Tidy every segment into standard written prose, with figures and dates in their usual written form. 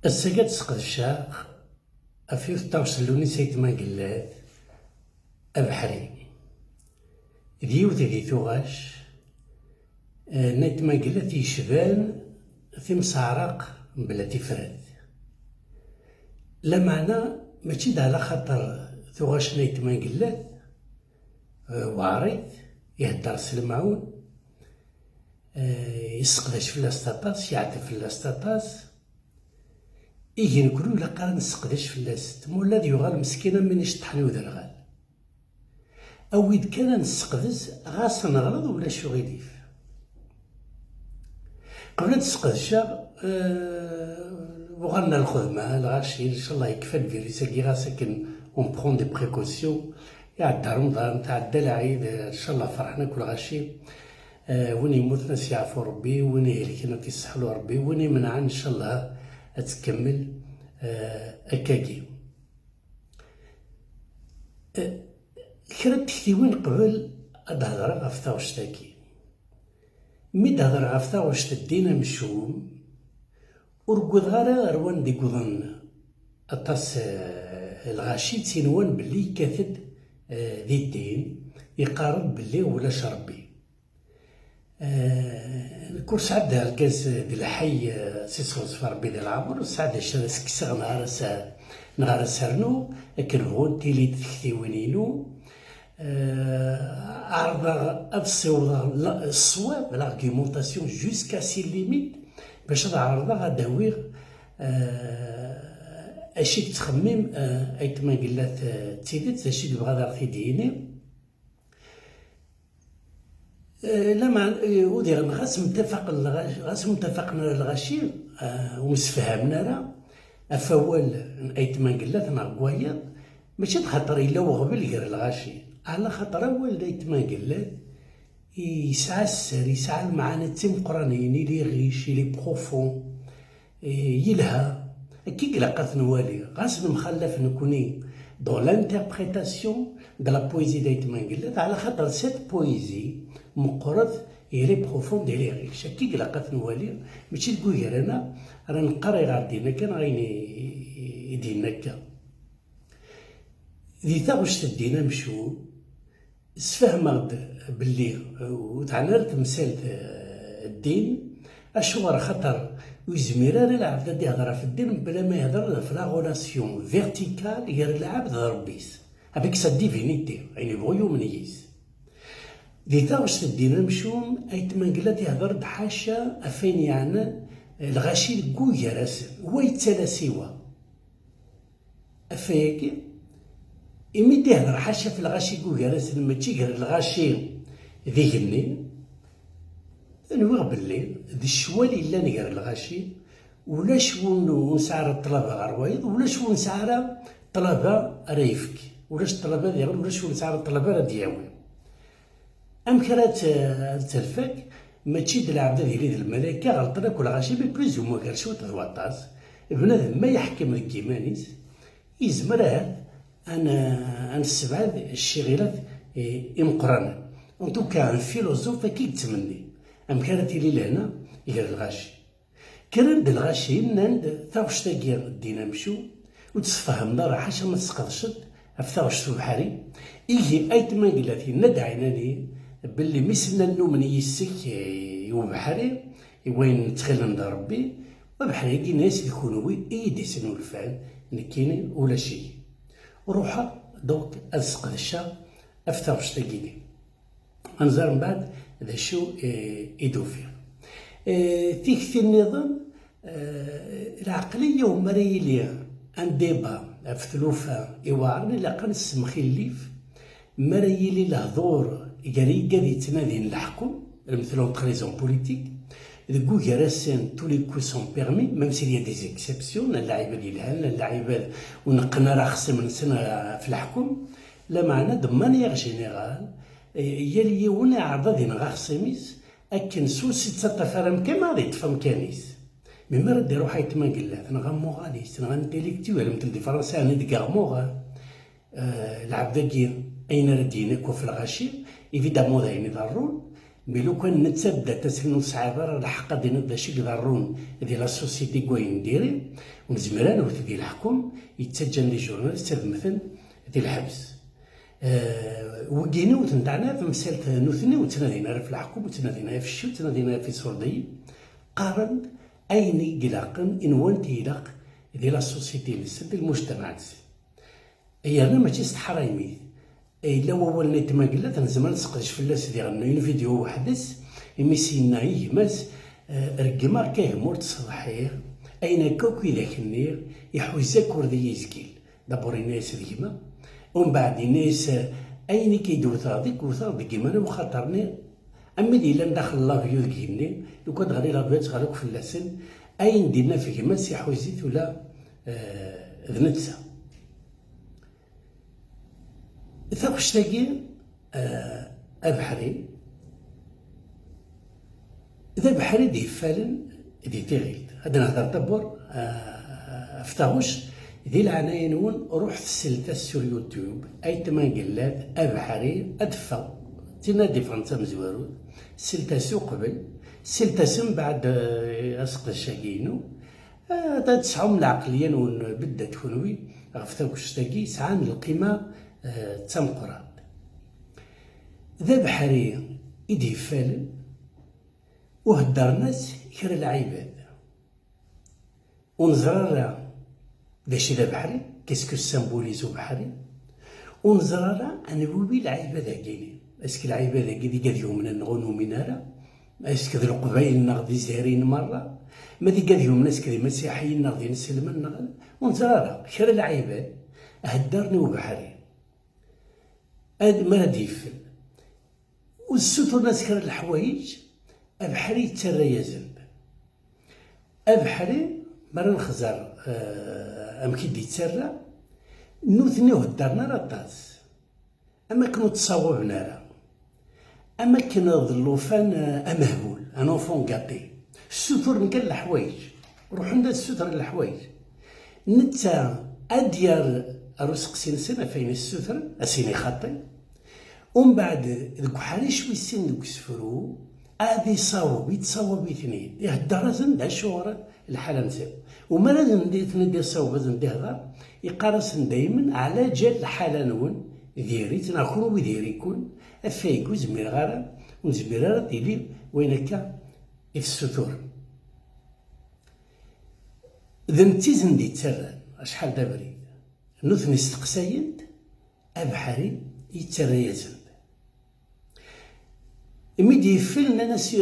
الساقات سقدشا أفيو تاوصلوني سيت ما قلات أبحري ذيو ذي ثوغاش نيت ما قلات يشبان مسعرق بلا تفراد لا معنى ماشي دا على خاطر ثوغاش نيت ما قلات وعريض يهدر سلمعون يسقداش في لاستاطاس يعتف في لاستاطاس إيجي نقولو لا قرا نسقداش في لاست مولا ديوغال مسكينة مانيش طحني ودرغال أو إذ كان نسقدس غاس نغلط ولا شو غيديف قبل نسقدشا وغالنا الخدمة الغاشي إن شاء الله يكفى الفيروساكي غاس كن اون بخون دي بريكوسيون يعدى رمضان تعدى العيد إن شاء الله فرحنا كل غاشي وين يموت ناس يعفو ربي وين يهلكنا تيسحلو ربي وين يمنع إن شاء الله أتكمل أكاكي كرا تكتيوين قبل أدهضر غف ثاوشتاكي مي دهضر غف ثاوشت الدينا مشوم ورقود غالا روان دي قضن أطاس الغاشي تسينوان بلي كاثد ذي الدين يقارب بلي ولا شربي الكل سعد الكاس ديال الحي سيسوس في ربي ديال العمر سعد سكسغ نهار سرنو لكن هون تيلي تكتيوينينو عرض افصيو الصواب لاغيمونطاسيون جوسكا سي ليميت باش نعرض غداوير اشي تخمم ايت ما قلات تيدت اشي بغا دار تيديني لا مع ودير غاس متفقنا الغاشي ومسفهمنا راه افوال ايت ما قلات نغوايا ماشي بخاطر الا وغبل غير الغاشي على خاطر اول ايت ما قلات يسعى السر يسعى المعاني تيمقرانيين لي غيش لي بروفون يلها كي قلقات نوالي غاس مخلف نكوني دون لانتربريتاسيون دو لا بويزي دايت ما قلات على خاطر سيت بويزي مقرض يلي بروفون ديال لي غيش كي قلقات نوالي ماشي تقول غير انا راه نقري غير دينا كان غيني يدينا كا ذي ثاغش تدينا مشو سفهم باللي وتعنا تمثال الدين اشو راه خطر ويزمير راه العبد يهضر في الدين بلا ما يهضر في لا غولاسيون فيرتيكال غير العبد ربيس افيك سا ديفينيتي يعني بغيو منيس ذي ثاغش تدينا مشوم ايت ما قلات يهضر بحاشا افين يعني الغاشي كويا راسل هو يتسالى سوا افيك إمي تهضر حاشا في الغاشي كويا راسل ماشي غير الغاشي ذيهني نويغ بالليل ذي الشوالي إلا نقرا الغاشي ولا شو نسعر الطلبة غروايض ولا شو نسعر طلبة ريفك ولاش الطلبة ديال ولا شو نسعر الطلبة راه دياوي أم كرات تلفك ماشي د العبد ديال الملائكة غلطنا كل غاشي بي بليز هما غير شويه الواطاس بنادم ما يحكم ذيك كيمانيس يزمر أنا السبعة الشغيلات إمقرانا ان توكا ان فيلوزوف كي يتمني أم كانت لي لهنا غير الغاشي كان د الغاشي ناند ثاوش تاكير دينا مشو وتفهمنا راه حاشا ما تسقطشت ثاوش في بحري يجي ايت ما قلاتي ندعينا لي باللي مسنا النوم يسك وبحري وين تخلن ربي وبحري كي ناس يكونوا يدسنوا الفعل نكيني ولا شيء روحا دوك السق الشا افتاوش تاكيني انزار من بعد ذا شو يدوفير تيكتي النظام العقلية ومريليا ان ديبا في ثلوفا يوارني لاقا نسمخي الليف مريلي الهضور قريقا دي تنادين الحكم مثلا بريزون بوليتيك ذكو راسين تو لي كو سون بيرمي ميم سي لي دي زيكسيبسيون اللعيبه ديال الهنا اللعيبه ونقنا راه خصنا من سنه في الحكم لا معنى دو مانيير جينيرال يلي يونا عرض دين غاخسيميس اكن سوسي تسطفرم كما غادي تفهم كانيس مي مرة ديرو حيت ما قلات نغا موغاليست نغا انتيليكتوال مثل دي فرنسا انا ديكا موغا العبد كي اين ردينك وفي الغاشي ايفيدامون داين ضرون مي لو كان نتبدا تسنو صعيبه الحق غادي نبدا شي ضرون ديال لا سوسيتي كوين نديري ونزمر انا وقت ديال الحكم يتسجل لي جورناليست مثلا ديال الحبس. وكينا وتنتعنا في مسألة نوثني وتنادينا في الحكم وتنادينا في الشي وتنادينا في سردي قارن أين قلاقن إن وانت يلاق ديال لا سوسيتي لسد المجتمع هي أنا ماشي استحرايمي إلا هو وليت ما قلت تنزم نسقدش في اللاس ديالنا فيديو وحدث يمسينا يهمس رقما كيهمور تصلحيه أين كوكي ذاك النير يحوزك وردي يزكيل دابور ناس ديما ومن بعد ناس أين كيدور ثاضيك وثاضيك كيما وخاطرني أما إلا ندخل الله فيو ذكيني لو كان غادي لابيت غالوك في اللسن أين دينا فيه ما سيحوزيت ولا ذنتسا ثاوش تاكي أبحري إذا بحري دي فالن دي تغيد هذا نهضر دبر افتاوش ذي العناية نون روح تسلتا سور يوتيوب أي تمان قلات أبحري أدفا تنادي فرنسا مزوارو سلتا سو قبل سلتا سم بعد أسقط الشاكينو تسعهم العقليا نون بدات تكونوي غفتاوش تاكي سعان القيمة تمقرات ذا بحري إدي فالن وهدر ناس كرا العباد ونزرر داشي ذا بحري كيسكو سامبوليزو بحري ونزرر أنا بوبي العباد كاينين اسكو العباد كي قاديهم من نغنو منارا اسكو ذو القبايل نغدي زاهرين مرة ما دي قاديهم ناس كذي مسيحيين نغدي نسلمن نغل ونزرر كرا العباد هدرني وبحري هاد ما غادي يفل والستر ناس كرا الحوايج أبحري ترى يزنب أبحري مرة نخزر أمكي دي تسرى نوثني هدرنا رطاس أما كنو تصاوبنا راه أما كنا ظلوفان أمهبول أنا فون قاطي الستر نكال الحوايج روح عند الستر الحوايج نتا أديار أروسق سنة فين الستر أسيني خاطي ومن بعد ذوك حالي شوي سن دوك سفرو هذه صاوب يتصاوب اثنين يهدر زن دا شهر الحالة نتاعو وما لازم ندير صاوب لازم ندير يقارسن دايما على جال الحالة نون ديري تناكرو ويدير يكون افايكو زمير غارة ونزمير غارة ديلي وين هكا في الستور ذنتي زندي تسران شحال دا بريد نوثني استقساينت أبحري يتسرى يزن ميدي فيلم ناس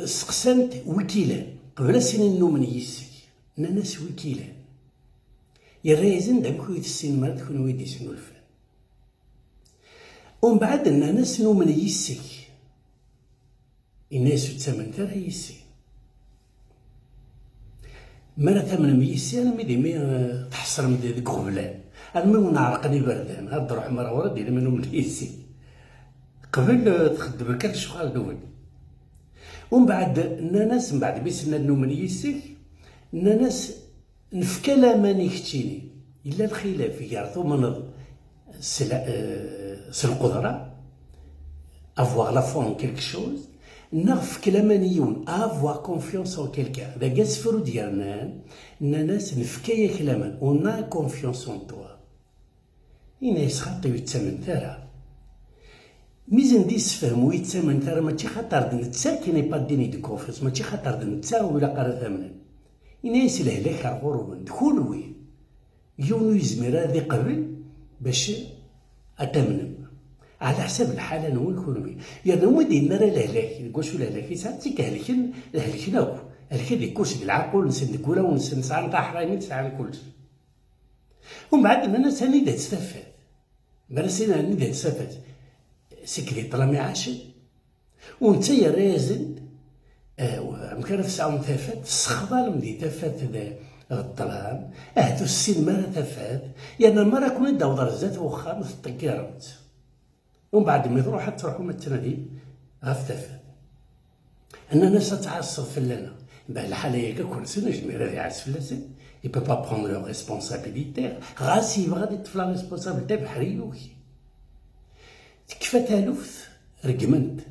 سقسنت وكيلان قبل سنين نومن يسك ناس وكيلان يريزن دامكو يتسين مرات كون ويدي سنو الفن ومن بعد ناس نومن يسك الناس تسمن ترى يسك مرة ثمن ميسي أنا ميدي مي تحصر مدي ذيك غبلان أنا مي نعرقني بردان هاد روح مرة ورا دير منهم يسك قبل تخدم كان الشغل دول ومن بعد الناس من بعد بيسنا نومن يسك الناس نفكلا ماني كتشيني إلا الخلاف يعرفوا من القدرة avoir la foi en quelque chose نغف كلامانيون avoir confiance en quelqu'un ذا قاسفرو ديالنا الناس نفكايا كلامان on a confiance en toi الناس خاطيو يتسمن ثرا ميزان دي سفهم ويتسمن ثرا ماشي خاطر نتا كي ني با ديني دو كونفيونس ماشي خاطر نتا ولا قرا ثمنا الناس الهلاك غروبا دخولوي يونو يزمر هذي قبل باش أتمنم على حسب الحالة نون كونوي يعني هما ديما راه الهلاك نقولش الهلاك ساعات تيكهلكن الهلكنا هو هلكا ديك كلشي بالعقل نسن نقولها ونسن نسعى نتاع حرايمي نسعى كلشي ومن بعد الناس هاني دا تستفاد مرسينا هاني دا تستفاد سكري طلامي عاشر ونتايا رازن مكان في ساعة تافات السخضال مدي تافات الظلام اهدو السين مرة تافات يعني مرة كون داو درزات وخا مثل الطكيرات ومن بعد ما تروح تروحوا مثلا غاف تافات أن الناس تعصب فلانا باه الحالة هي كل سنة جميع راه يعس فلاسن il peut pas prendre leur responsabilité غاسي يبغى يطفى لا ريسبونسابيلتي بحريوكي تكفى تالوف رقمنت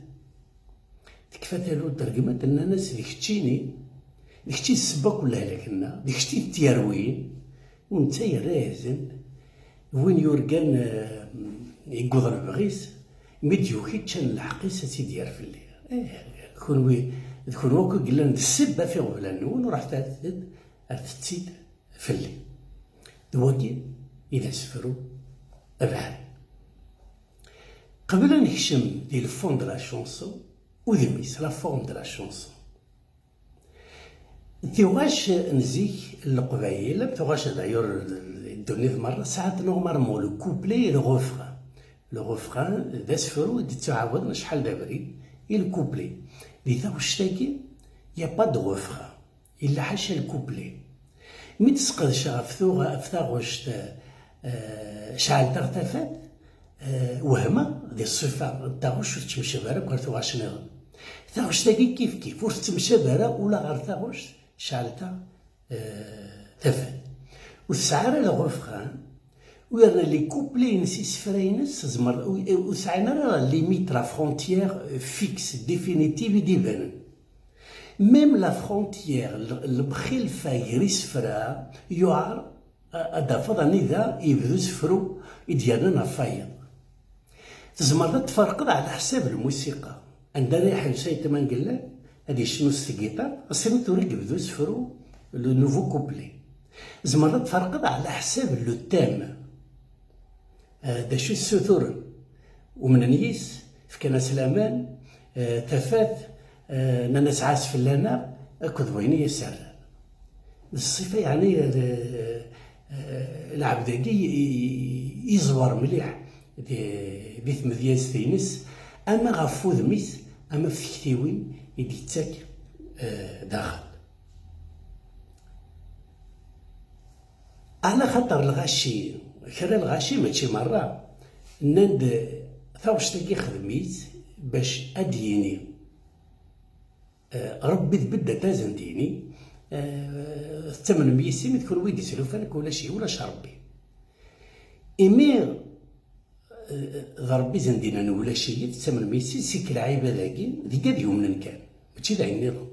كيف تالو ترجمت ان الناس ديك تشيني ديك تشي السبا كلها لكنا ديك تشي التيروين ونتا يرازن وين يورقان يقوض البغيس ميديوكي تشان الحقيسة تيدير في الليل كون وكو قلنا السبة في غبلان وراح تتسيد في الليل دواكي إذا سفروا أبعاد. قبل أن نكشم دي الفون دو لا شونسون ودميس لا فورم دو لا شونسون تيوغاش نزيك القبايل بتوغاش دايور الدنيا مرة ساعات نورمالمون لو كوبلي لو غوفران دا سفرو تعاود شحال دابري الكوبلي لي تاوشتاكي يا با دو غوفران إلا حاشا الكوبلي مي تسقدش ثاغوشت شعل تغتفات وهمة دي الصفة تاغوش تمشى بارا كار ثوغاش نظام ثاغوش تاكي كيف ورث تمشى بارا ولا غير ثاغوش شعل تفات وتسعر الغوفران ويرنا لي كوبلي نسي سفراينس زمر وسعنا ليميت لا فرونتيير فيكس ديفينيتيف ديبان ميم لا فرونتيير البخيل فايري سفرا يعار هذا فضل ذا يبدو سفرو يديالنا فايض تزمر تفرقد على حساب الموسيقى عندنا ريح شي تما قال هادي شنو السكيطار اصلا توريك يبدو سفرو لو نوفو كوبلي زمر تفرقد على حساب لو تام دا شو السثور ومن نيس فكان سلامان تفات ناس عاس في اللنا اكد ويني يسر الصفه يعني العبداقي يزور مليح بيث مذياز تينس اما غفو ذميس اما في كتيوين يدي تاك داخل على خاطر الغاشي كرا الغاشي ماشي مرة نند ثاوشتاكي خدميت باش اديني ربي تبدا تازن ديني ثمن ميسي ما تكون ويدي سلوفانك ولا شي ولا شربي إمير ضربي زندينا ولا شي ثمن ميسي سيك العيبة ذاكي ذيك هاد يوم كان ماشي ذا النظام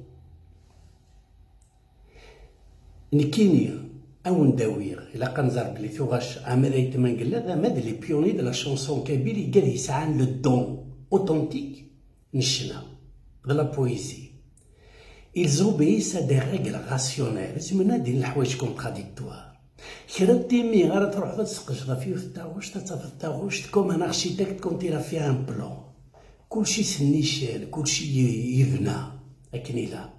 نكيني او نداوير الا كنزار بلي ثوغاش عمدا يتمن قال هذا ماد لي بيوني دو لا شونسون كابيلي قال يسعان لو دون اوتونتيك نشنا دو لا بويزي ils obéissent à des règles rationnelles زعما دير الحوايج كونتراديكتوار كرا تيمي غير تروح تسقج فيه في الطاغوش تتصافى في الطاغوش كوم ان اركيتكت كون تيرا فيها ان بلون كلشي سنيشال كلشي يبنى لكن يلاق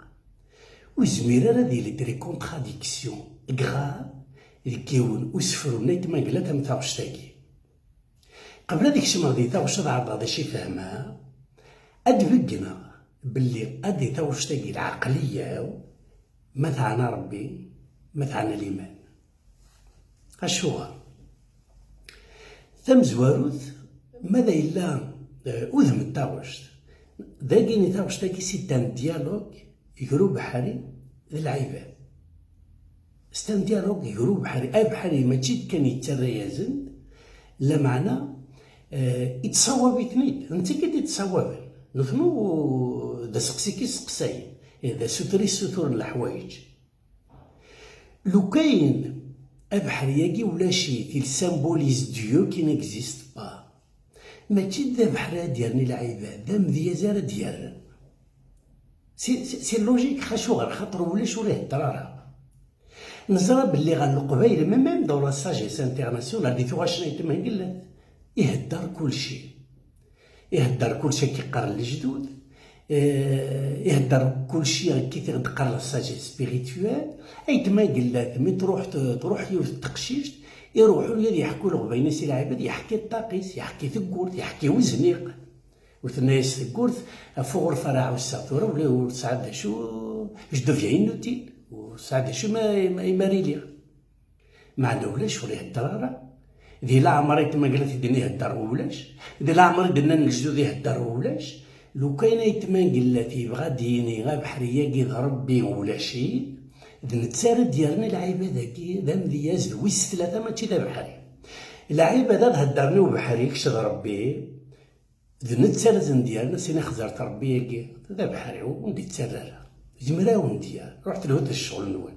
وزميرة هادي لي تري كونتراديكسيون غرا اللي كيون وسفرو نيتما قلا تم تاوشتاكي قبل هاديك الشي مرضي تاوش تعرض هذا الشي فهمها ادبقنا باللي ادي تاوشتاكي العقلية ما تاعنا ربي ما تاعنا الايمان اشوغا ثم زواروث ماذا الا اذم التاوشت داكيني تاوشتاكي سيتان ديالوج يقولوا بحري العباد ستان ديالوج يقولوا بحري بحري ماشي كان يتريازن لا معنى يتصوب يتنيد انت كي تتصوب نفهمو دا سقسيكي سقساي دا ستري ستور الحوايج لو كاين ابحري ياكي ولا شي تيل سامبوليز ديو كي نيكزيست با ماشي دا بحري ديالني العباد دا مذيازار ديال سي لوجيك خاشوغر خاطر ولا شو ليه الدرارة نزرى باللي غا القبايل ميم دون لا ساجيس انترناسيونال اللي ثوغاش نيتما قلت يهدر كلشي كيقرا الجدود يهدر كلشي كي تقرا لا ساجيس سبيريتوال ايتما قلت مي تروح يوث التقشيش يروحوا لي يحكوا له بين سي العباد يحكي الطاقيس يحكي ثقورت يحكي وزنيق وثنايس ثقورت فوق الفراع والساطورة ولاو سعد شو جدو فيين نوتيل وسعد شو ما يماريلي ما عنده ولاش ولا يهدر ذي لا عمري تما قالت يديني يهدر ولاش ذي لا عمري درنا نجدو يهدر ولاش لو كاين يتما قالت يبغى ديني غا بحرية كي ربي ولا شي ذ نتسارد ديالنا العيبة ذاكي ذا مذياز ويس ثلاثة ماشي ذا بحري العيبة ذا تهدرني وبحري كشد ربي نتسالزن ديالنا سيني خزرت ربي ياكي ذا بحري وندي تسرر زمراون ديال رحت لهذا الشغل نوال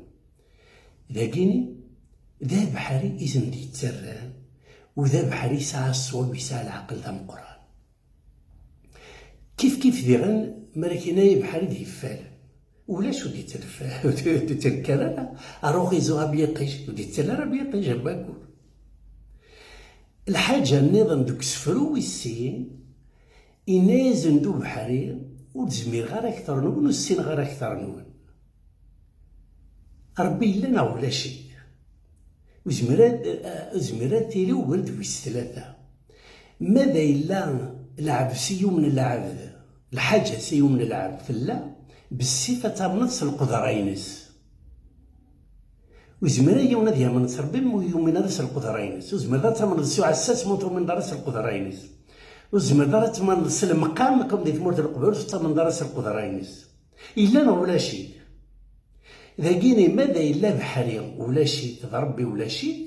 ذاكيني ذا بحري إذن دي تسرر وذا بحري ساعة الصواب يساعة العقل ذا مقران كيف ذيغن مراكيناي بحري دي فال ولا شو دي تلفا تتكرر اروغي زوها بيطيش ودي تسرر بيطيش باكور الحاجة النظام دوك سفرو ويسين إنازن دو بحري وتزمير غير أكثر نون والسين غير أكثر نون ربي لنا ولا شيء وزميرات تيلي وولد ويس ثلاثة ماذا إلا لعب سيو من اللعب الحاجة سيو من اللعب فلا بالصفة تمنص القدرينس وزميرا يونا ديال من ربي يومنا رس القدرينس وزميرا تمنص عساس موتو من درس القدرينس وزميرا تمنص المقام كم دي ثمورة القبور من درس القدرينس إلا ولا شيء ذاكيني ماذا إلا بحري ولا شيء تضربي ولا شيء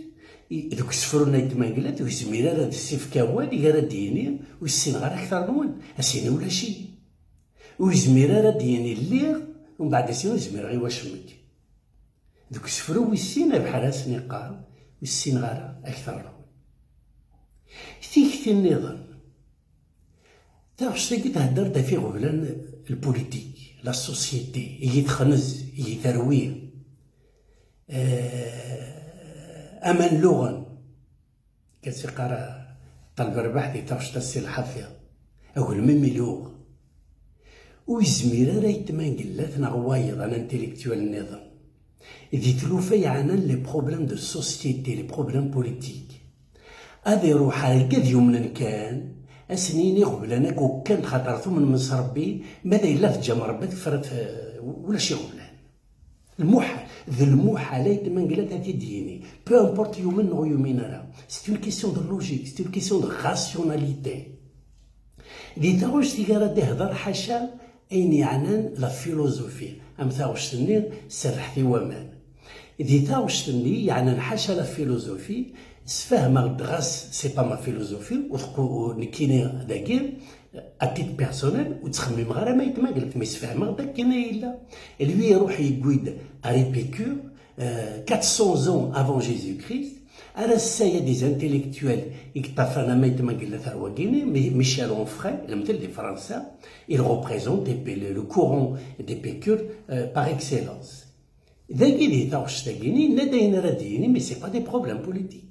دوك سفرونا يتماقلات وزميرا هذا السيف كوالي غير ديني والسين غير أكثر نون السين ولا شيء وزميرا ديني اللي ومن بعد سين وزميرا غير واشمك دوك سفرو والسين بحال سنقار والسين غير أكثر نون ثيكت النظام تعرفش تاكي تهدر في غبلان البوليتيك لا سوسيتي يتخنز يثرويه أمان لغن كتقرا طلب الربح دي تعرفش تسي الحافية أو الميمي لغ ويزميرا راه يتمانقلات نغوايض أنا انتليكتوال النظام ذي تلوفي عنا لي بروبليم دو سوسيتي لي بروبليم بوليتيك هذا يروح على القذ من كان أسنيني غبلان كو كان خاطرتو من ربي ماذا إلا تجمع ربي تفرت ولا شي غبلان الموحل ذو الموحل يتمنقلات هاتي ديني بو امبورت يومن أو يومين راه سي اون كيسيون دو لوجيك سي اون كيسيون دو راسيوناليتي دي تاوش تيقارا تهضر حاشا أين يعنان لا فيلوزوفي أم تاوش تنين سرحتي ومان دي تاوش تنين يعني حاشا لا فيلوزوفي سفهم غاس سي با ما فيلوزوفي ونكيني داكي اتيت بيرسونيل وتخمم غير ما يتماقلت ما يسفهم داك كاين الا lui يروح يقويد اريبيكور 400 ans avant Jésus-Christ على السايا دي انتيليكتويل يكتفانا ما يتماقل ثروه كيني ميشيل اونفري المثل دي فرنسا il représente le courant d'Épicure par excellence ذاكي دي تاوش تاكيني نداين راه ديني مي سي با دي بروبليم بوليتيك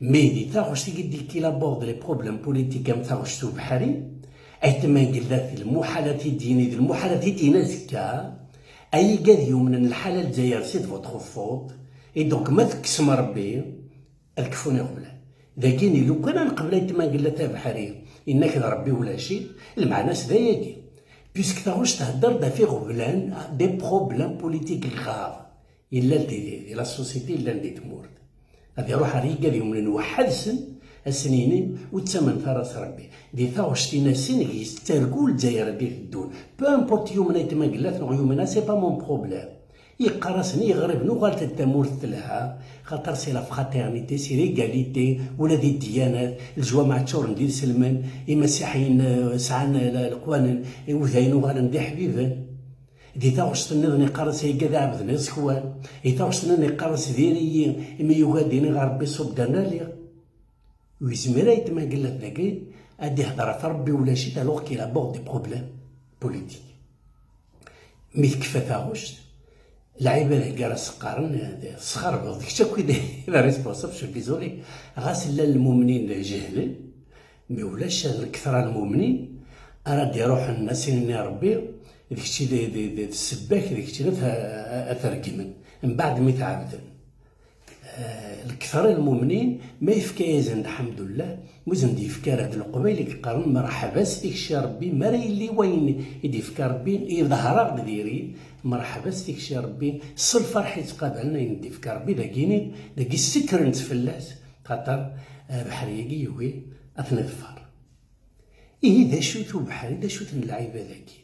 مي دي تاغوش تيقدي كي لابورد لي بروبليم بوليتيك ام تاغوش تو بحري اي تمانقل ذات المحالات ديني دي المحالات دينا زكا اي قاد يوم من الحاله الجايه سيت فوتر فوت اي دونك ما تكسم ربي الكفوني غبلا ذاكيني لو كان نقبل تمانقل تاع بحري انك ربي ولا شيء المعنى سداياكي بيسك تاغوش تهدر دا في غبلان دي بروبليم بوليتيك غاف الا دي لا سوسيتي الا دي تمور هذا يروح عليك اليوم من واحد سن السنين وتسمن ثراس ربي دي ثاوشتينا سن يسترقوا الجزائر دي الدون بو امبورت يومنا يتماقلات نو يومنا سي با مون بروبليم يقرصني يغرب نو غالت التمورت لها خاطر سي لا فراترنيتي سي ليغاليتي ولا دي الديانات الجوامع تشور ندير سلمان المسيحيين سعان القوانين وذاينو غالا ندي حبيبان دي تاوش تنظني قرص هي كذا عبد نسكوان دي تاوش تنظني قرص ديري إما يوغاديني غربي صوب دانا لي ويزميرا يتماقل لك ذاكي أدي هضرة ربي ولا شي تالوغ كي لابور دي بروبليم بوليتيك ميت كفا تاوش العبادة كاراس قارن صغار بغض كشاكوي لا ريسبونسابل شو ديزولي غاس لا المؤمنين جهلا مي ولاش كثر المؤمنين أراد يروح الناس يا ربي ديكشي دي السباك ديكشي أترجمن من بعد ما يتعبدن الكثر المؤمنين ما يفكايزن الحمد لله مزن دي فكار هاد القبيل يقارن مرحبا ديكشي ربي مري اللي وين يدي فكار ربي يظهر ديري مرحبا ديكشي ربي صل فرح يتقابلنا يدي فكار ربي داكيني داكي السكر نتفلاس خاطر بحريقي يوي اثني الفار إيه دا شوتو بحري دا شوت اللعيبه ذاكي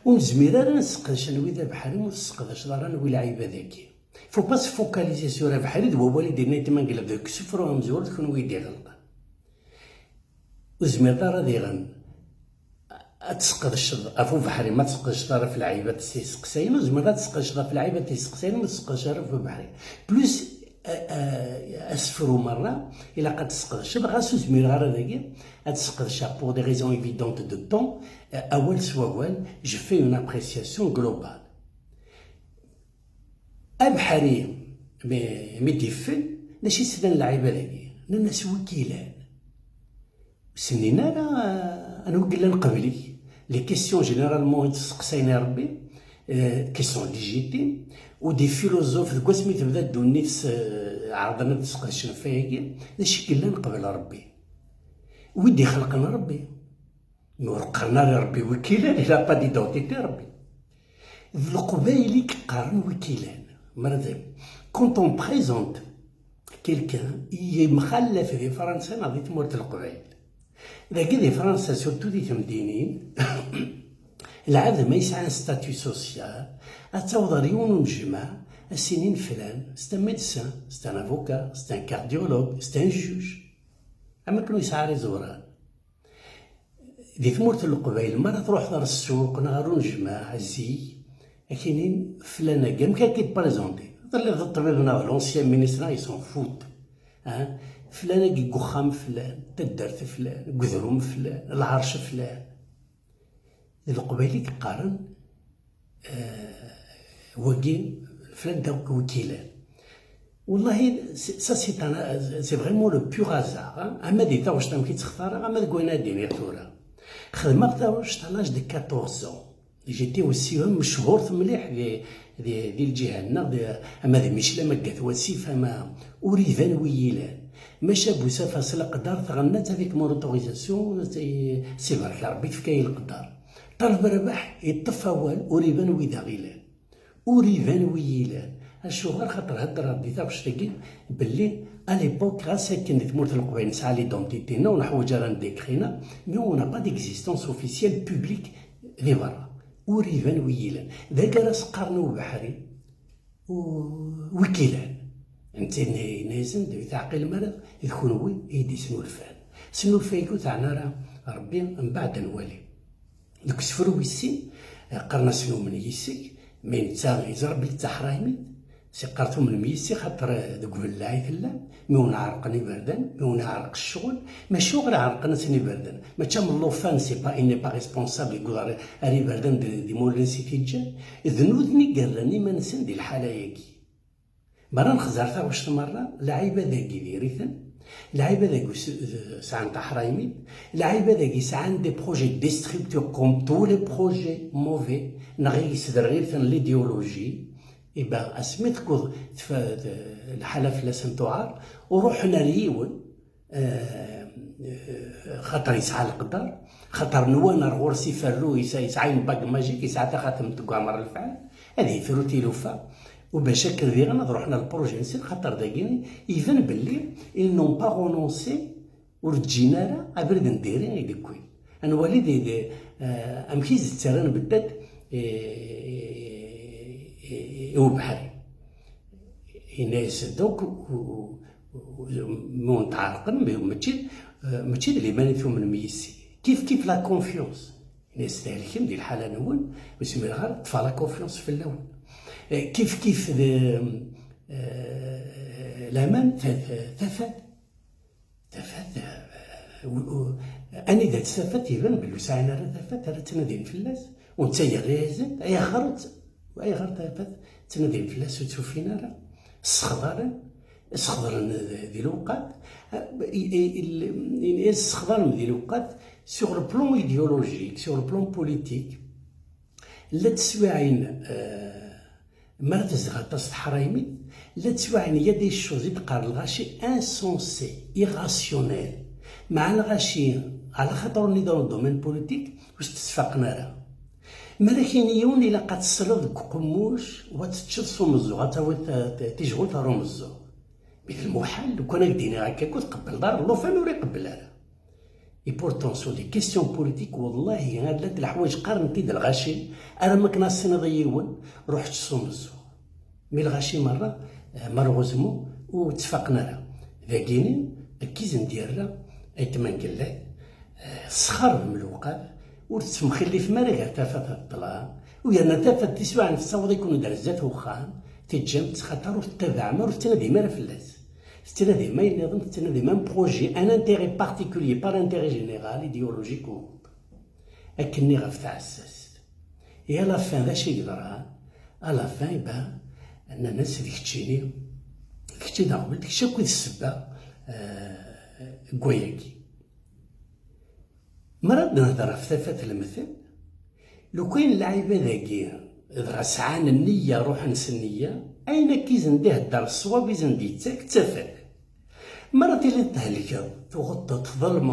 ونزمير راه نسقداش انا وذا بحالي ونسقداش راه نوي لعيبه ذاكي فو با سفوكاليزي سور بحالي دوا والدينا يتمنقلب داك سفرو مزور تكون ويدي غلطان وزمير راه ديغن تسقطش افو بحري ما تسقطش راه في العيبه تسقساين وزمر تسقطش في العيبه تسقساين ما تسقطش راه في بحري بلوس اسفرو مره الا قد تسقطش غاسو زمير غير هذاكي تسقطش بور دي ريزون ايفيدونت دو طون اول سواوال جو في اون ابريسياسيون جلوبال ابحري مي ديفل ماشي سدان اللعيبه هذيك الناس وكيلان سنينا انا قلنا قبلي لي كيسيون جينيرالمون تسقسيني ربي كيسيون ليجيتيم ودي فيلوزوف ذوك سميت بدا دونيت عرضنا تسقسنا فيها هادشي قلنا قبل ربي ويدي خلقنا ربي ورقرنا ربي وكيلان لا با ديدونتيتي ربي القبايلي كقارن وكيلان مرضي كونت اون بريزونت كيلكان مخلف في فرنسا ناضي تمورت القبايل ذاك دي فرنسا سورتو دي تمدينين العاد ما يسعى ستاتيو سوسيال اتوضر يون مجمع السنين فلان ستا ميدسان ستا ان افوكا ستا ان كارديولوج ستا ان جوج اما كانوا يسعى لي زوران دي تمورت القبايل مرة تروح دار السوق نهارو نجمع زي كاينين فلانة كاع كان كيبريزونتي ظل الطبيب لونسيان مينيستر يسون فوت فلان كي قخام فلان تدرت فلان قذروم فلان العرش فلان القبايلي كقارن وكين فلان داوك وكيلان والله سا سي فريمون لو بيغ هازار اما دي تا واش تم كيتختار اما كوينا ديني تورا خدمت تا واش تا لاج دي 14 جيتي وسي مشهور مليح دي الجهه اما دي ميشلا ما كات وسيفه ما اوريفان ويلان ماشا بوسا فاصل قدار تغنات هذيك مون اوتوريزاسيون سي بارك ربي تفكاي القدار طلب رباح يطفى وال اوريفان ويدا غيلان اوريفان ويلان اشو غير خاطر هضر ردي باش تلقي باللي اليبوك غا ساكن تمورت القبائل نسعى ليدونتيتينا ونحوج راه نديكرينا مي اون با ديكزيستونس اوفيسيال بوبليك لي برا اوريفان ويلان ذاك راس قرنو بحري وكيلان انت نازل تعقل المرض يكون هو يدي سنو الفايكو تاعنا راه ربي من بعد نوالي دوك سفرو يسي قرنا سنو من يسك مي نتا يزرب لي تحرايمي سي قرتو من ميسي خاطر دوك بلاعي ثلا مي عرقني بردان مي عرق الشغل ماشي غير عرقنا سني بردان ما تا من لوفان سي با اني با ريسبونسابل يقول راني بردان دي مولين سي تيجان ذنودني قراني ما نسن دي الحاله ياكي مرة نخزرتها واش مرة لعيبة ذاكي ديريثن لعيبة ذاكي ساعن تحرايمي لعيبة ذاكي ساعن دي بروجي ديستريبتور كوم تو لي بروجي موفي نغي يصدر غير ثن ليديولوجي إبا أسميت كوض الحالة في لسن تعار وروحنا ليون خاطر يسعى القدر خاطر نوانا غورسي فرو يسعى باك ماجيك يسعى خاتم تقامر الفعل هذه فروتي لوفا وباش هكا غنض روحنا البروجي نسير خاطر داكيني يبان باللي ils n'ont pas renoncé ورجينا راه عبرد نديرين هيدي كوين انا والدي امكيز تران بدات هو بحري الناس دوك مون تعرقن ماشي اللي بانيتهم من ميسي كيف لا كونفيونس الناس تاعهم ديال الحاله نون بسم الله غير طفى لا كونفيونس في اللون كيف الامان تفات اني ذات تفات يبان بلو ساعنا راه تفات راه تنادين فلاس وانت يا غازت اي خرط واي غير تفات تنادين فلاس وتشوفينا راه السخضر ديال الوقت السخضر ديال الوقت سور البلون ايديولوجيك سور البلون بوليتيك لا تسواعين ما تزغطس حرايمي لا تسواعين يا دي شوز يتقار الغاشي انسونسي ايغاسيونيل مع الغاشي على خاطر ني دون الدومين بوليتيك واش تتفقنا راه ملكينيون الا قد تصلد قموش وتتشصو مزو تيجغل تارو مزو بالمحال لو كان دينا هكاك وتقبل دار الله فما ورا يقبلها اي بورتون سو دي كيسيون بوليتيك والله هاد الحوايج قارنتي د الغاشي انا ما كنا ضيون رحت صومزو مي الغاشي مره مالوغوزمون وتفقنا راه ذاكيني كيز ندير راه ايتمان قال لك سخر من الوقت وتسمخلي ما راه تافات الطلا ويانا تافات تسوى نفسها وضا يكون درزات وخام تجمع تخاطر وتتابع عمر وتنادي ما فلاس تنادي ما ينظم تنادي ما بروجي ان انتيغي بارتيكولي بار انتيغي جينيرال ايديولوجيك اكني غف تعسست يا لا فان ذا شي يقدرها لا فان يبان ان الناس ديك تشيني كنتي نقبل ديك الشيء كنت السبه كوياكي مرض نهضر في ثافات المثل لو كاين اللعيبه ذاكي دغا سعان النيه روح نسنيه اين كيزن ديه الدار الصواب يزن ديتاك تافات مرات اللي تهلك تغط تظلم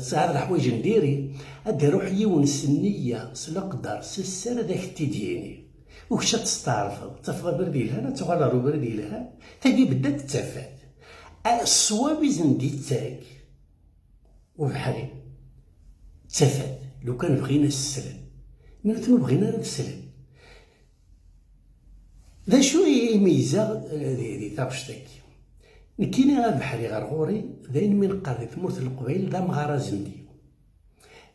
ساعات الحوايج نديري ادي روح يونس النيه سلقدر سسر ذاك تديني وكش تستعرف تفضل بردي لها تغالرو بردي لها تجي بدات تافات الصواب يزن ديتاك وبحالي تافات لو كان بغينا السلام من ثم بغينا السلام ذا شو يميزا دي تابشتك نكيني غا بحالي غير غوري داين من قاضي ثمورت القبيل لا مغارزمني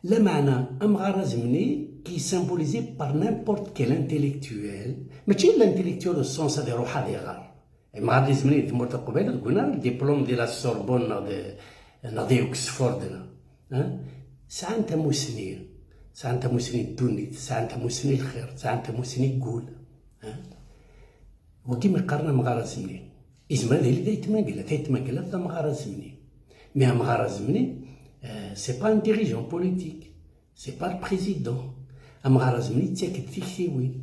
لا معنى مغارزمني كي سامبوليزي بار نيمبورت كيل انتيليكتويل ماشي الانتيليكتويل السونس هادي روح هادي غار مغارزمني ثمورت القبيل قلنا الدبلوم ديال السوربون ناضي اوكسفورد ساعة انت مسني ساعة انت مسني الدونيت ساعة انت مسني الخير ساعة انت مسني قول وكيما قارنا مغارزمني إزما هذا اللي تيتماكلا تا مغارزمني مي مغارزمني سي با ان ديريجون بوليتيك سي با البريزيدون مغارزمني تاكد فيك ثيوين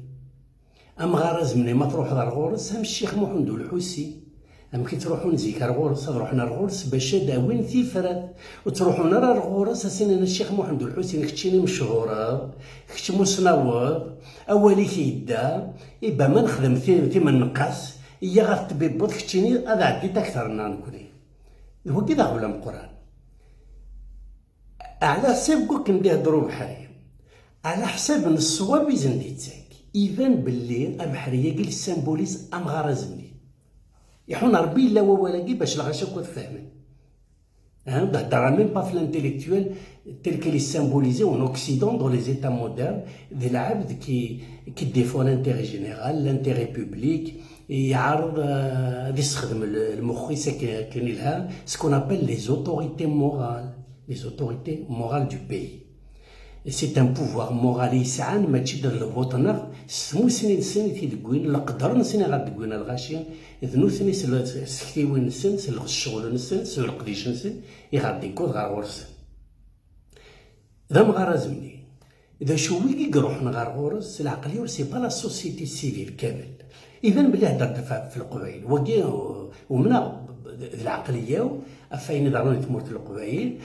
مغارزمني ما تروح للغورس هم الشيخ محمد الحوسي كي تروحو نزيك الغورس روحنا الغورس باش داوين ثيفرات وتروحو نرى الغورس اسينا الشيخ محمد الحوسي كتشيني مشهورة كتش مسنور اولي كيدا يبا ما نخدم ثيما نقاس إيا غتبيبوط كتشيني هذا عديت أكثر من نكوني هو كذا غولا من القرآن على حساب كون كنديهضرو بحاليا على حساب الصواب يزن ديتاك يبان بلي بحاليا كي السامبوليز غارزمني يحون ربي لا ولاكي باش الغاشا كون فاهمين تهضر ميم با في الانتيليكتويل تيل كي لي سامبوليزي اون اوكسيدون دون لي زيتا مودرن ديال العبد كي ديفون لانتيغي جينيرال لانتيغي بوبليك يعرض يستخدم المخ كاين لها سكون ابل لي زوتوريتي مورال لي زوتوريتي مورال دو بيي سي ان بوفوار مورال يسعان ماشي ديال البوطنر سمو سنين تيدكوين القدر نسني غادكوين الغاشي ذنو سني سكتيوين نسن سلغ الشغل نسن سلغ القديش نسن يغادي كود غار غورس ذا مغارزمني إذا شويكي روحنا غار غورس العقلية سي با لا سوسيتي سيفيل كامل يبان بلي هدرت في القبائل وكي ومنا العقليه افاين ضروري تمورت القبائل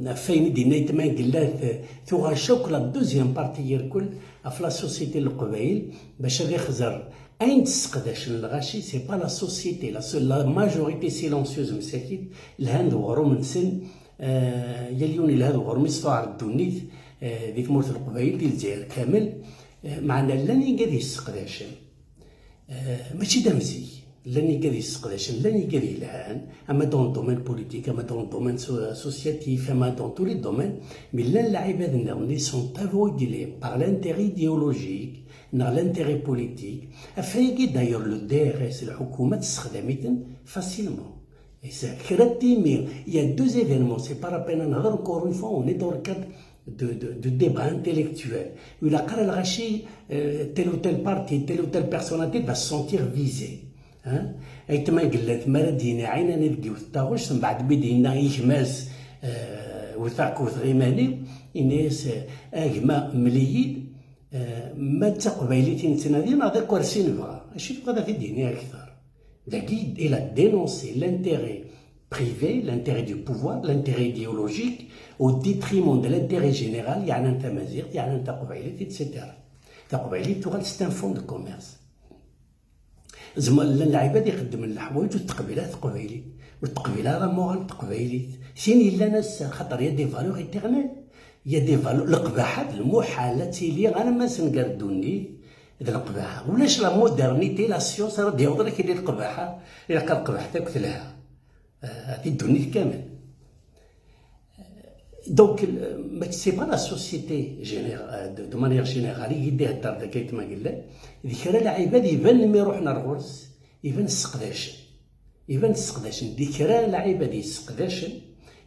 افاين دينا يتمان قلات ثوغا شوك لا دوزيام بارتي يركل في لا سوسيتي القبائل باش غير خزر اين تسقداش الغاشي سي با لا سوسيتي لا ماجوريتي سيلونسيوز مساكين الهند وغروم نسن يليوني لهذا غروم يستوعب الدونيت ديك تمورت القبائل ديال الجزائر كامل معنا لاني قادي يسقداشن ماشي دمزي لاني قادي يسقداشن لاني قادي يلهان اما دون دومين بوليتيك اما دون دومين سوسياتيف اما دون تو لي دومين مي لان العباد ني سون افويدي بار لانتيغي ايديولوجيك نا لانتيغي بوليتيك افايكي دايور لو دي ار اس الحكومه تستخدميتن فاسيلمون اذا كراتي مي يا دوز ايفينمون سي با رابينا نهضر كور اون فوا اوني دون كاد de débat intellectuel. Il a quand lâché tel ou tel parti, telle ou telle personnalité va se sentir visé. Et tu m'as dit, maradine, aïna nebdi ou tarouch, ça m'a dit, il يجماس وثاق وثغيماني إناس أجمع مليين ما تقبيلتي نتنادين هذا كورسي نبغى ماشي تبغى في الدنيا أكثر. Daki, il a dénoncé l'intérêt privé, l'intérêt du pouvoir, l'intérêt idéologique au détriment de l'intérêt général. Il y a un tamazir, il y a un taqbaylit, etc. Taqbaylit, c'est un fonds de commerce. زعما العباد يخدم الحوايج والتقبيلات تقبيليت والتقبيله راه مورال تقبيليت سين الا ناس خاطر يا دي فالور ايترنال يا دي فالور القباحات المحاله تيلي انا ما سنقردوني هذا القباحه ولاش لا مودرنيتي لا سيونس راه ديال لك يدير القباحه الا كان قبحتك قتلها هذه الدنيا كامل دونك سي با لا سوسيتي دو مانيير جينيرال يدي هدر ذاك كيما قال لك ذيك راه العباد يبان مي روحنا الغرس يبان السقداشن ديك راه العباد يسقداشن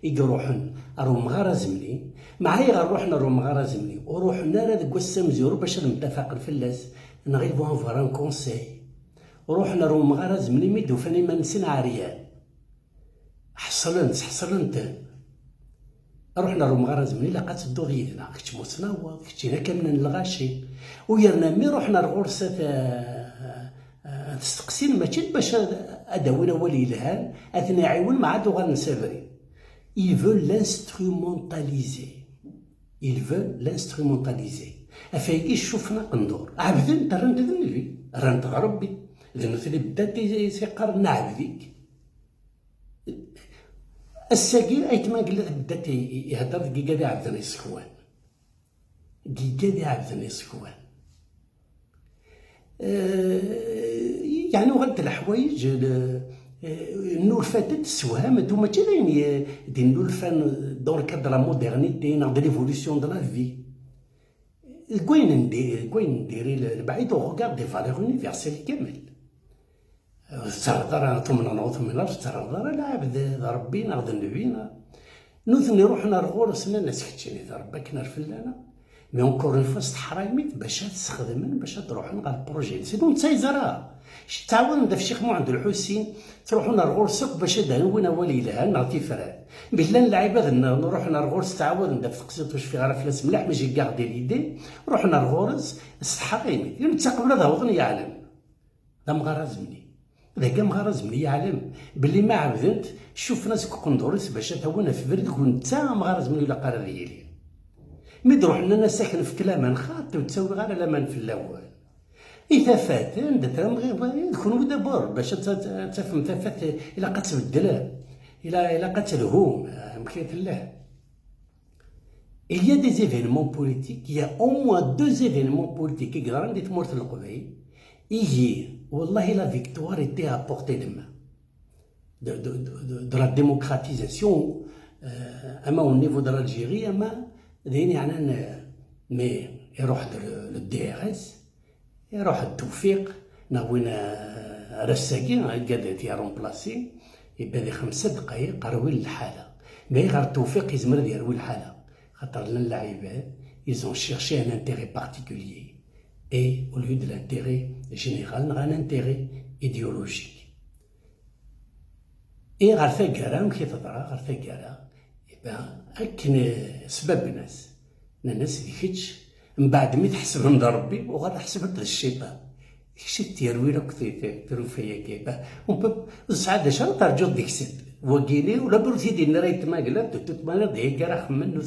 يروحن رو مغاره زملي معايا غنروحنا رو مغاره زملي وروحنا راه ذاك السمزور باش نتفق الفلاس نغيبو نفوار ان كونساي وروحنا رو مغاره زملي ميدو فاني ما نسين عريان حصلنت روحنا رو مغاره زملي لقات الدور يدنا كنت موتنا كنت كاملين الغاشي ويرنا مي روحنا الغرسه تستقسين ماشي باش اداوينا ولي الهان اثناء عيون ما عاد غنسافري. Ils veulent l'instrumentaliser. أفايكي شوفنا قندور عبدي انت رانت ذنبي رانت غربي لأنه اللي بدات يسيقر نعبديك الساقي أيتما قلت بدات يهدر كيكا عبدنا يسكوان يعني وغلت الحوايج النور فاتت السوهام هادو ماشي داين دي النور فان دون كاد لا مودرنيتي ناخد ليفولوسيون دو لا في كوين نديري بعيد وغوغارد دي فالور يونيفرسيل كامل ترضى ثمنا نعوذ من الارض ترضى لا عبد ربي ناخد نبينا نوثني روحنا رغورسنا الناس كتشيني ربك نار فلانا مي اونكور اون فوا حرايميت باش تستخدمن باش تروح نغا البروجي سي بون تسايزرا تعاون ندا في الشيخ محمد الحسين تروحوا للغرسك باش دهونا ولي لها نعطي فران بالله العباد نروح للغرس تعاون ندا في تقسيط واش في غير فلاس ملاح ماشي كاع دير ليدي روحنا للغرس الصحرايمي نتقبل هذا وغني يعلم هذا مغرزمني هذا كاع مغرزمني يعلم باللي ما عبدت شوف ناس كوندوريس باش تهونا في برد كنت مغرزمني ولا قرار ديالي مي تروح لنا ساكن في كلامان خاطر وتسوي غير لامان في الاول إذا فات ندتهم غير يكونوا دابور باش تفهم فات إلا قد تبدل إلا قد تلهوم مكيت الله. Il y a des événements politiques, il y a au moins 2 événements politiques qui grandent des morts le Koweït. Hier, والله la victoire était à portée de main de la démocratisation أما au niveau de l'Algérie أما ذين يعني مي يروح للDRS يروح التوفيق ناوينا رساكي قادت يا رومبلاسي يبدا 5 دقايق روي الحاله مي غير التوفيق يزمر يروي الحاله خاطر اللاعبات ils ont cherché un intérêt particulier et au lieu de l'intérêt général un intérêt idéologique et غير ثقاره كي تضرا غير ثقاره يبقى هكا سبب الناس ديكيتش من بعد مي تحسب عند ربي وغادي حسبت الشيطان داكشي تيروي لك تيرو فيا كيبا وسعاد شرط ترجو ديك السيد وكيني ولا بروتي ديالنا راه يتماقلا توت مانا ديك راه خمن